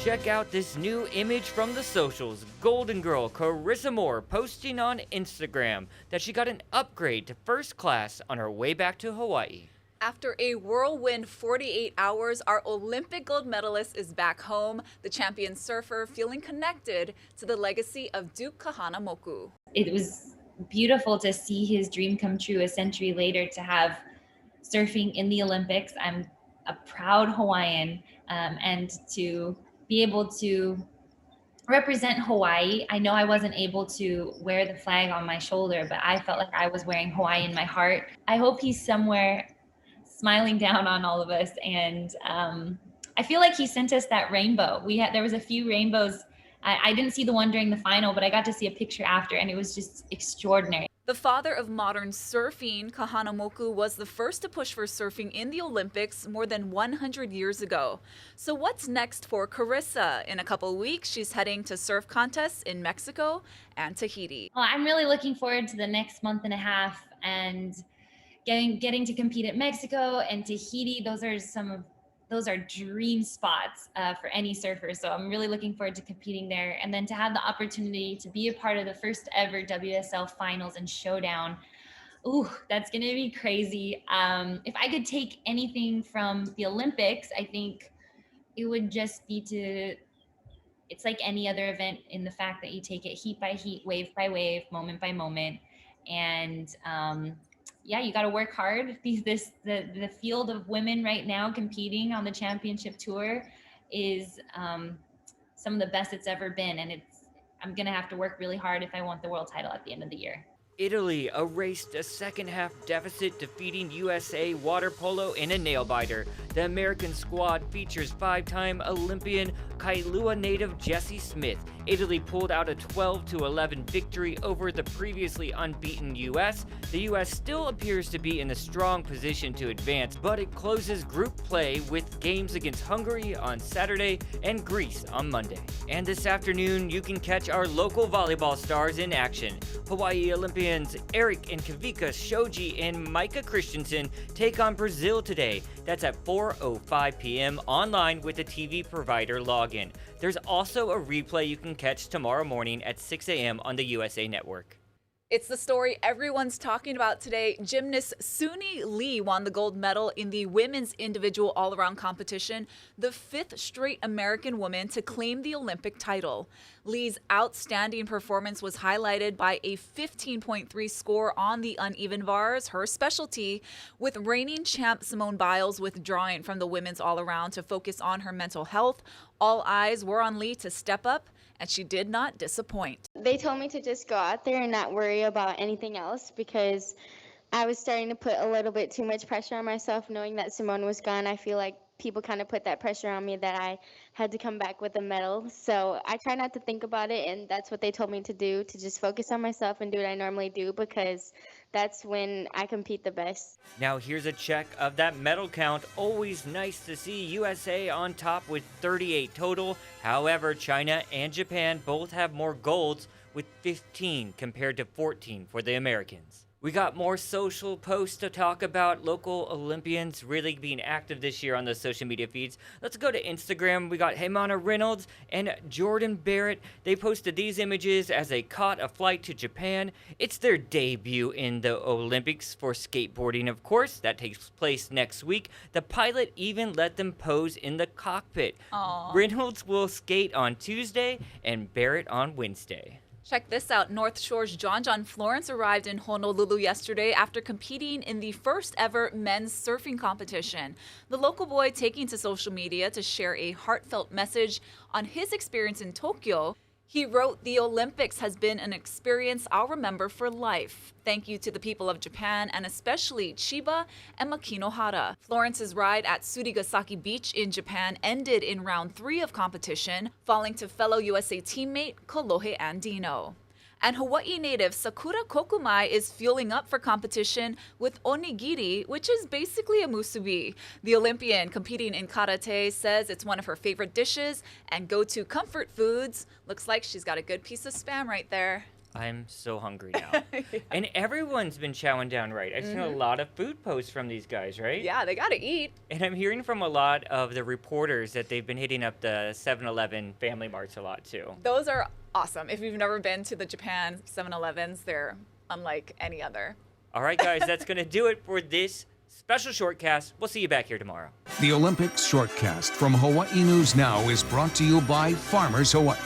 Check out this new image from the socials. Golden Girl Carissa Moore posting on Instagram that she got an upgrade to first class on her way back to Hawaii. After a whirlwind 48 hours, our Olympic gold medalist is back home, the champion surfer feeling connected to the legacy of Duke Kahanamoku. It was beautiful to see his dream come true a century later, to have surfing in the Olympics. I'm a proud Hawaiian, and to be able to represent Hawaii. I know I wasn't able to wear the flag on my shoulder, but I felt like I was wearing Hawaii in my heart. I hope he's somewhere smiling down on all of us. And I feel like he sent us that rainbow. There was a few rainbows. I didn't see the one during the final, but I got to see a picture after, and it was just extraordinary. The father of modern surfing, Kahanamoku, was the first to push for surfing in the Olympics more than 100 years ago. So what's next for Carissa? In a couple of weeks, she's heading to surf contests in Mexico and Tahiti. Well, I'm really looking forward to the next month and a half and getting to compete at Mexico and Tahiti. Those are dream spots for any surfer. So I'm really looking forward to competing there, and then to have the opportunity to be a part of the first ever WSL finals and showdown. Ooh, that's going to be crazy. If I could take anything from the Olympics, I think it would just be it's like any other event in the fact that you take it heat by heat, wave by wave, moment by moment. And yeah, you got to work hard. The field of women right now competing on the championship tour is some of the best it's ever been. And I'm going to have to work really hard if I want the world title at the end of the year. Italy erased a second-half deficit, defeating USA water polo in a nail-biter. The American squad features five-time Olympian Kailua native Jessie Smith. Italy pulled out a 12-11 victory over the previously unbeaten U.S. The U.S. still appears to be in a strong position to advance, but it closes group play with games against Hungary on Saturday and Greece on Monday. And this afternoon, you can catch our local volleyball stars in action. Hawaii Olympians Eric and Kavika Shoji and Micah Christensen take on Brazil today. That's at 4:05 p.m. online with the TV provider login. There's also a replay you can catch tomorrow morning at 6 a.m. on the USA Network. It's the story everyone's talking about today. Gymnast Sunisa Lee won the gold medal in the women's individual all-around competition, the fifth straight American woman to claim the Olympic title. Lee's outstanding performance was highlighted by a 15.3 score on the uneven bars, her specialty, with reigning champ Simone Biles withdrawing from the women's all-around to focus on her mental health. All eyes were on Lee to step up, and she did not disappoint. They told me to just go out there and not worry about anything else, because I was starting to put a little bit too much pressure on myself. Knowing that Simone was gone, I feel like people kind of put that pressure on me that I had to come back with a medal. So I try not to think about it, and that's what they told me to do, to just focus on myself and do what I normally do, because that's when I compete the best. Now here's a check of that medal count. Always nice to see USA on top with 38 total. However, China and Japan both have more golds with 15 compared to 14 for the Americans. We got more social posts to talk about. Local Olympians really being active this year on the social media feeds. Let's go to Instagram. We got Heimana Reynolds and Jordyn Barratt. They posted these images as they caught a flight to Japan. It's their debut in the Olympics for skateboarding, of course. That takes place next week. The pilot even let them pose in the cockpit. Aww. Reynolds will skate on Tuesday and Barratt on Wednesday. Check this out. North Shore's John John Florence arrived in Honolulu yesterday after competing in the first ever men's surfing competition. The local boy taking to social media to share a heartfelt message on his experience in Tokyo. He wrote, "The Olympics has been an experience I'll remember for life. Thank you to the people of Japan and especially Chiba and Makinohara." Florence's ride at Surigasaki Beach in Japan ended in round 3 of competition, falling to fellow USA teammate Kolohe Andino. And Hawaii native Sakura Kokumai is fueling up for competition with onigiri, which is basically a musubi. The Olympian competing in karate says it's one of her favorite dishes and go-to comfort foods. Looks like she's got a good piece of Spam right there. I'm so hungry now. And everyone's been chowing down right. I've seen a lot of food posts from these guys, right? Yeah, they gotta eat. And I'm hearing from a lot of the reporters that they've been hitting up the 7-Eleven Family Marts a lot too. Those are awesome. If you've never been to the Japan 7-Elevens, they're unlike any other. All right, guys, that's going to do it for this special shortcast. We'll see you back here tomorrow. The Olympics Shortcast from Hawaii News Now is brought to you by Farmers Hawaii.